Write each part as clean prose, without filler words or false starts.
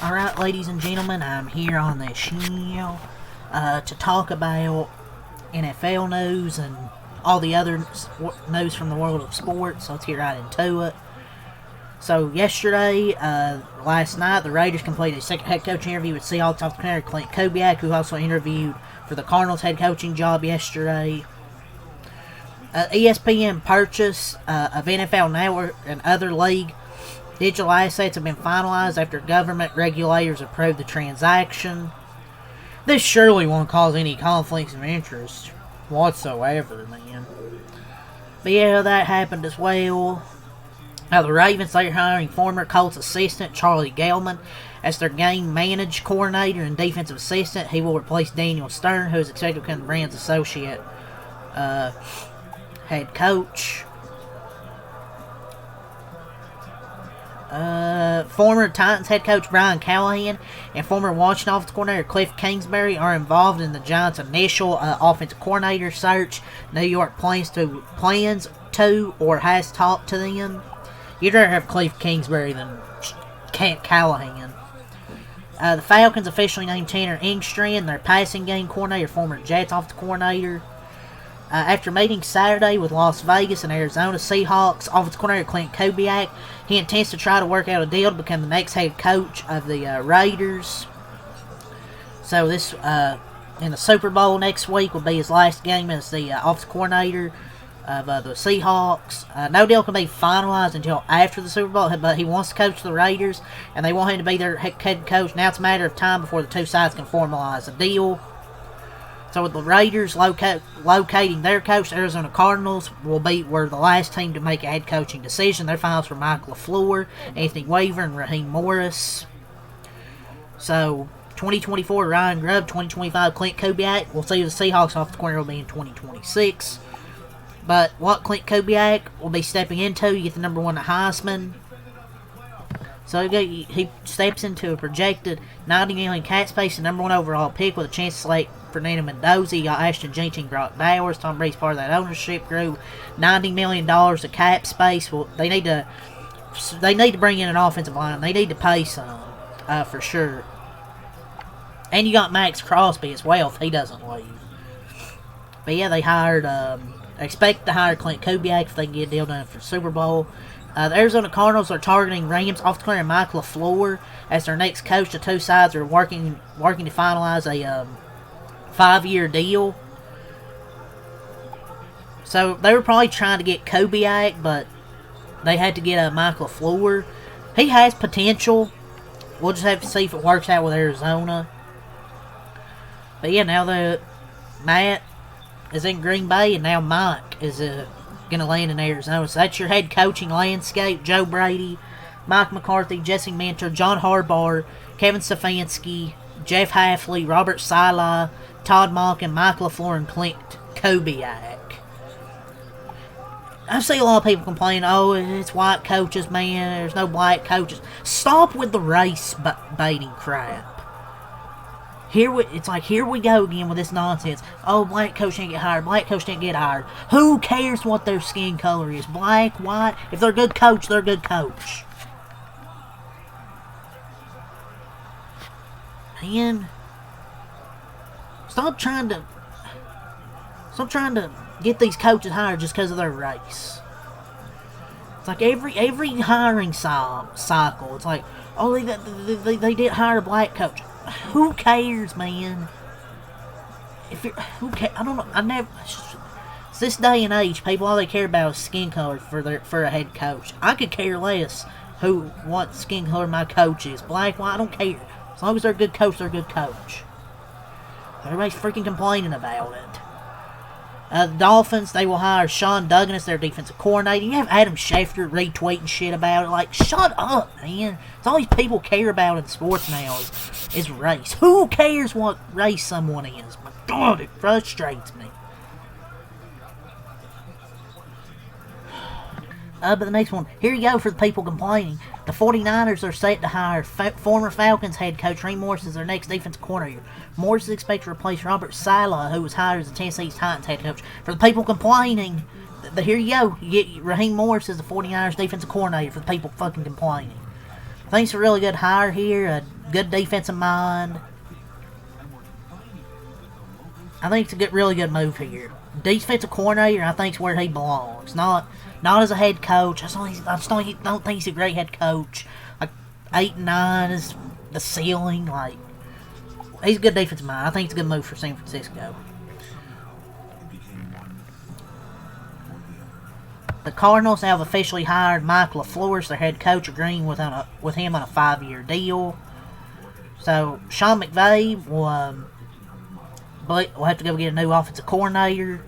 Alright, ladies and gentlemen, I'm here on this show to talk about NFL news and all the other news from the world of sports. So let's get right into it. So yesterday, last night, the Raiders completed a second head coaching interview with Seahawks offensive coordinator Clint Kubiak, who also interviewed for the Cardinals head coaching job yesterday. ESPN purchase of NFL Network and other league digital assets have been finalized after government regulators approved the transaction. This surely won't cause any conflicts of interest whatsoever, man. But yeah, that happened as well. Now the Ravens, they're hiring former Colts assistant Charlie Gellman as their game managed coordinator and defensive assistant. He will replace Daniel Stern, who is expected to become the brand's associate head coach. Former Titans head coach Brian Callahan and former Washington offensive coordinator Cliff Kingsbury are involved in the Giants' initial offensive coordinator search. New York plans to or has talked to them. You'd rather have Cliff Kingsbury than Callahan. The Falcons officially named Tanner Engstrand their passing game coordinator, former Jets offensive coordinator. After meeting Saturday with Las Vegas and Arizona Seahawks offensive coordinator Clint Kubiak, he intends to try to work out a deal to become the next head coach of the Raiders. So this, in the Super Bowl next week, will be his last game as the offensive coordinator of the Seahawks. No deal can be finalized until after the Super Bowl, but he wants to coach the Raiders, and they want him to be their head coach. Now it's a matter of time before the two sides can formalize a deal. So with the Raiders locating their coach, the Arizona Cardinals were the last team to make a head coaching decision. Their finals were Mike LaFleur, Anthony Weaver, and Raheem Morris. So 2024 Ryan Grubb, 2025 Clint Kubiak. We'll see if the Seahawks offensive coordinator will be in 2026. But what Clint Kubiak will be stepping into, you get the number one at Heisman. So he steps into a projected $90 million cap space, the number one overall pick with a chance to select Fernando Mendoza. You got Ashton Jeanty, Brock Bowers. Tom Brady's part of that ownership group. $90 million of cap space. Well, they need to bring in an offensive line. They need to pay some, for sure. And you got Max Crosby as well if he doesn't leave. But yeah, they expect to hire Clint Kubiak if they can get a deal done for the Super Bowl. The Arizona Cardinals are targeting Rams offensive coordinator Mike LaFleur as their next coach. The two sides are working to finalize a 5-year deal. So they were probably trying to get Kubiak, but they had to get Mike LaFleur. He has potential. We'll just have to see if it works out with Arizona. But yeah, now that Matt is in Green Bay, and now Mike is going to land in Arizona. So that's your head coaching landscape. Joe Brady, Mike McCarthy, Jesse Minter, John Harbaugh, Kevin Stefanski, Jeff Hafley, Robert Saleh, Todd Monken, Mike LaFleur, and Clint Kubiak. I see a lot of people complaining, oh, it's white coaches, man, there's no black coaches. Stop with the race baiting crap. Here we go again with this nonsense. Oh, black coach didn't get hired. Black coach didn't get hired. Who cares what their skin color is? Black, white. If they're a good coach, they're a good coach. Man, stop trying to get these coaches hired just because of their race. It's like every hiring cycle. It's like, oh, they did hire a black coach. Who cares, man? Who cares? I don't know. It's this day and age, people all they care about is skin color for a head coach. I could care less what skin color my coach is. Black, white, I don't care. As long as they're a good coach, they're a good coach. Everybody's freaking complaining about it. The Dolphins, they will hire Sean Duggan as their defensive coordinator. You have Adam Schefter retweeting shit about it. Like, shut up, man. It's all these people care about in sports now is race. Who cares what race someone is? My God, it frustrates me. But the next one, here you go for the people complaining. The 49ers are set to hire former Falcons head coach Raheem Morris as their next defensive coordinator. Morris is expected to replace Robert Saleh, who was hired as the Tennessee Titans head coach. For the people complaining, here you go. You get Raheem Morris as the 49ers defensive coordinator for the people fucking complaining. think it's a really good hire here. A good defensive mind. I think it's a really good move here. Defensive coordinator, I think, is where he belongs. Not as a head coach. I just don't think he's a great head coach. Like 8-9 is the ceiling. Like, he's a good defensive mind. I think it's a good move for San Francisco. The Cardinals have officially hired Mike LaFleur as their head coach, agreeing with him on a 5-year deal. So Sean McVay will have to go get a new offensive coordinator.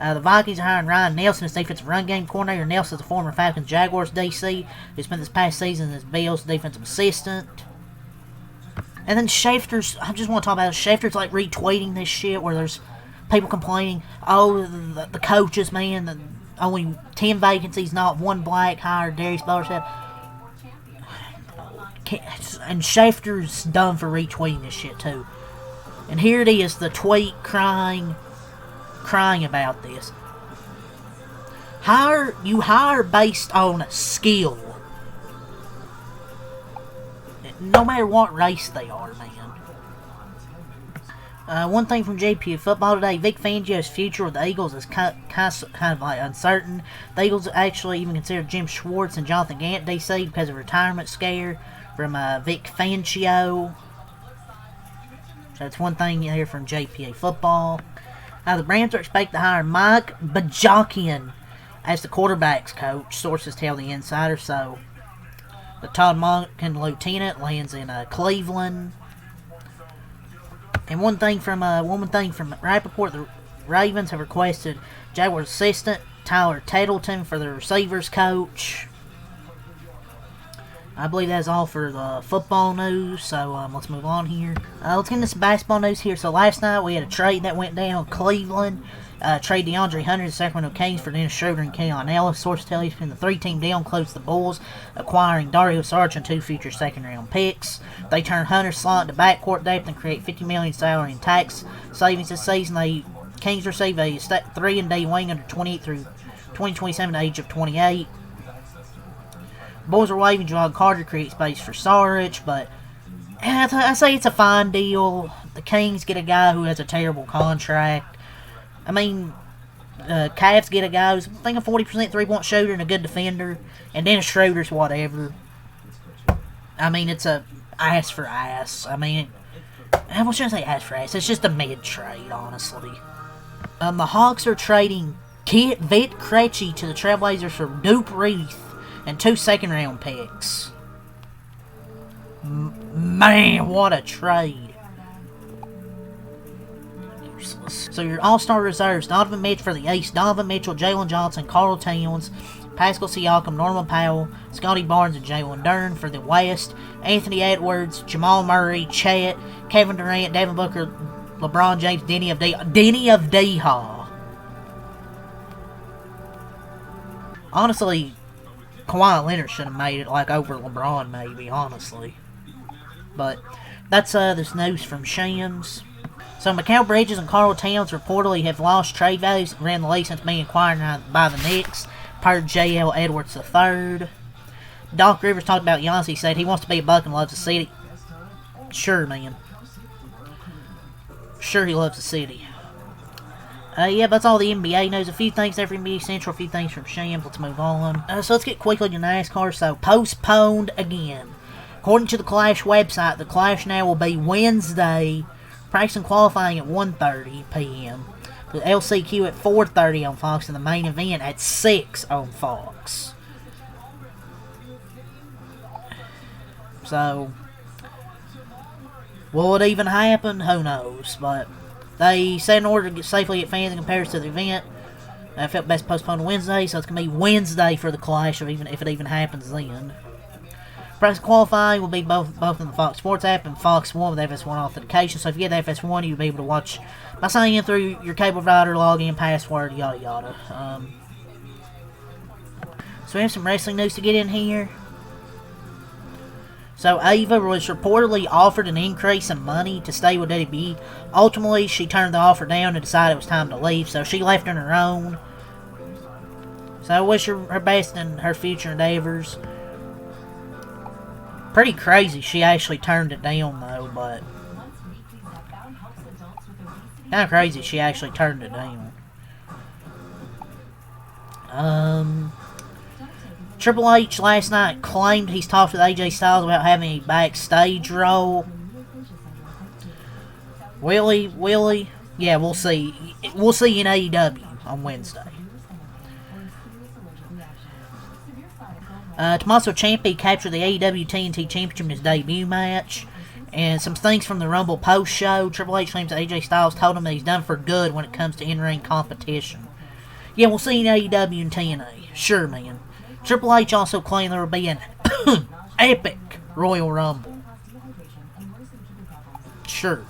The Vikings are hiring Ryan Nelson as defensive run game coordinator. Nelson is a former Falcons Jaguars DC who spent this past season as Bills defensive assistant. And then Schefter's, I just want to talk about it. Schefter's like retweeting this shit where there's people complaining, oh, the coaches, man, only 10 vacancies, not one black hire. Darius Butler said. And Schefter's done for retweeting this shit too. And here it is, the tweet crying about this. You hire based on skill. No matter what race they are, man. One thing from JP Football today, Vic Fangio's future with the Eagles is kind of like uncertain. The Eagles actually even considered Jim Schwartz and Jonathan Gant DC because of a retirement scare from Vic Fangio. So that's one thing here from JPA Football. The Browns are expected to hire Mike Bajakian as the quarterback's coach, sources tell the Insider. So the Todd Monken lieutenant lands in Cleveland. And one thing from Rappaport, the Ravens have requested Jaguars assistant Tyler Tettleton for the receivers coach. I believe that's all for the football news, so let's move on here. Let's get into some basketball news here. So last night we had a trade that went down. Cleveland trade DeAndre Hunter to Sacramento Kings for Dennis Schroeder and Keon Ellis. Sources tell you the 3-team deal includes the Bulls acquiring Dario Saric and 2 future second-round picks. They turn Hunter's slot into backcourt depth and create $50 million salary and tax savings this season. The Kings receive a 3-and-D wing under 28 through 2027 to age of 28. Boys are waving John Carter to create space for Saric, but I say it's a fine deal. The Kings get a guy who has a terrible contract. I mean, Cavs get a guy who's, I think, a 40% three-point shooter and a good defender, and Dennis Schroeder's whatever. I mean, it's a ass for ass. I mean, I shouldn't say ass for ass. It's just a mid-trade, honestly. The Hawks are trading Vit Krejci to the Trailblazers for Duke Reith and 2 second-round picks. Man, what a trade. So your all-star reserves, Donovan Mitchell for the East, Donovan Mitchell, Jalen Johnson, Karl Towns, Pascal Siakam, Norman Powell, Scotty Barnes, and Jalen Duren for the West, Anthony Edwards, Jamal Murray, Chet, Kevin Durant, Devin Booker, LeBron James, Denny of D-Hall. Honestly, Kawhi Leonard should have made it like over LeBron, maybe, honestly. But that's this news from Shams. So Mikal Bridges and Karl Towns reportedly have lost trade values around the league since being acquired by the Knicks, per J.L. Edwards III. Doc Rivers talked about Giannis. He said he wants to be a Buck and loves the city. Sure, man. Sure, he loves the city. Yeah, that's all the NBA news. A few things there from NBA Central, a few things from Shams. Let's move on. So let's get quickly to NASCAR. So, postponed again. According to the Clash website, the Clash now will be Wednesday, practice and qualifying at 1:30 p.m. The LCQ at 4:30 on Fox, and the main event at 6 on Fox. So, will it even happen? Who knows? But they said in order to safely get fans and compares to the event, I felt best postponed to Wednesday, so it's going to be Wednesday for the Clash, if it even happens then. Practice qualifying will be both in the Fox Sports app and Fox One with FS1 authentication. So if you get the FS1, you'll be able to watch by signing in through your cable provider, login, password, yada yada. So we have some wrestling news to get in here. So Ava was reportedly offered an increase in money to stay with WWE. Ultimately, she turned the offer down and decided it was time to leave. So she left on her own. So I wish her best in her future endeavors. Pretty crazy she actually turned it down, though, but... kind of crazy she actually turned it down. Triple H last night claimed he's talked with AJ Styles about having a backstage role. Will he? Yeah, we'll see. We'll see in AEW on Wednesday. Tommaso Ciampa captured the AEW TNT Championship in his debut match. And some things from the Rumble post-show. Triple H claims that AJ Styles told him that he's done for good when it comes to in-ring competition. Yeah, we'll see in AEW and TNA. Sure, man. Triple H also claimed there will be an epic Royal Rumble. Sure.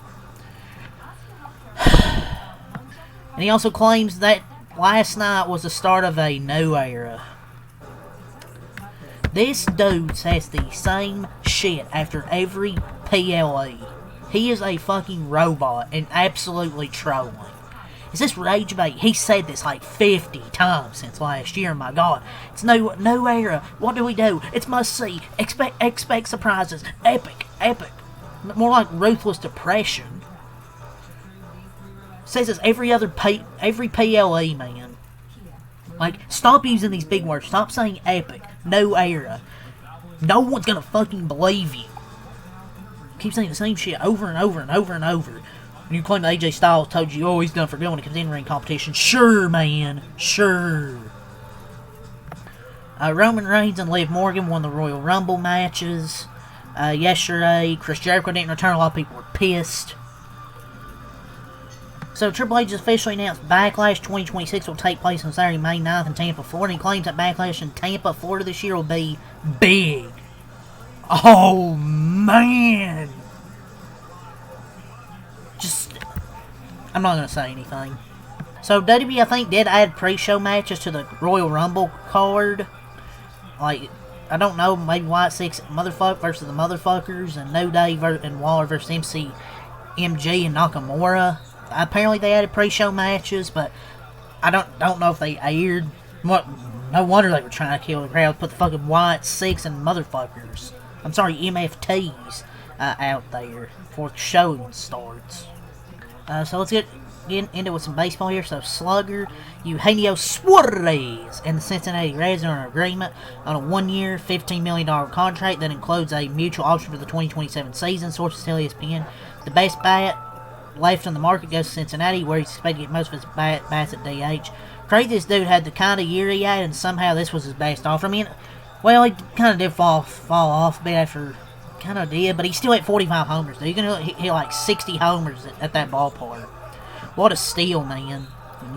And he also claims that last night was the start of a new era. This dude says the same shit after every PLE. He is a fucking robot and absolutely trolling. Is this rage bait? He said this like 50 times since last year. My God, it's no era. What do we do? It's must see. Expect surprises. Epic. More like ruthless depression. Says this every PLE, man. Like, stop using these big words. Stop saying epic. No era. No one's gonna fucking believe you. Keep saying the same shit over and over and over and over. And you claim that AJ Styles told you, oh, he's done for good when it comes to in-ring competition. Sure, man. Sure. Roman Reigns and Liv Morgan won the Royal Rumble matches. Yesterday, Chris Jericho didn't return. A lot of people were pissed. So Triple H has officially announced Backlash 2026 will take place on Saturday, May 9th in Tampa, Florida. He claims that Backlash in Tampa, Florida this year will be big. Oh, man. I'm not going to say anything. So WWE, I think, did add pre-show matches to the Royal Rumble card. Like, I don't know, maybe White Six Motherfucker versus the Motherfuckers, and No Day and Waller versus MG and Nakamura. Apparently they added pre-show matches, but I don't know if they aired. What? No wonder they were trying to kill the crowd. Put the fucking White Six and Motherfuckers. I'm sorry, MFTs out there before the show starts. So let's get into with some baseball here. So Slugger, Eugenio Suarez and the Cincinnati Reds are in agreement on a 1-year, $15 million contract that includes a mutual option for the 2027 season. Sources tell ESPN the best bat left on the market goes to Cincinnati, where he's expected to get most of his bats at DH. Crazy, this dude had the kind of year he had, and somehow this was his best offer. I mean, well, he kind of did fall off a bit after, kind of did, but he still had 45 homers. Dude. He's going to hit like 60 homers at that ballpark. What a steal, man.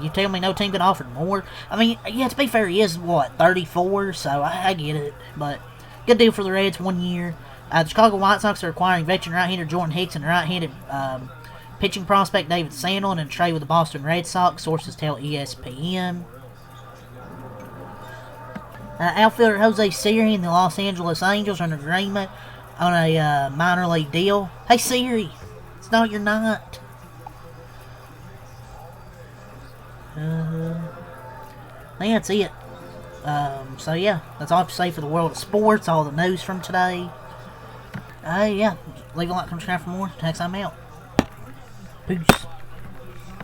You tell me no team could offer more? I mean, yeah, to be fair, he is, 34, so I get it. But good deal for the Reds, 1 year. The Chicago White Sox are acquiring veteran right-hander Jordan Hicks and right-handed pitching prospect David Sandlin in a trade with the Boston Red Sox, sources tell ESPN. Outfielder Jose Siri and the Los Angeles Angels are in agreement on a minor league deal. Hey Siri, it's not you're not. I think that's it. So yeah, that's all I have to say for the world of sports, all the news from today. Yeah, leave a like, subscribe for more. Next time out. Peace.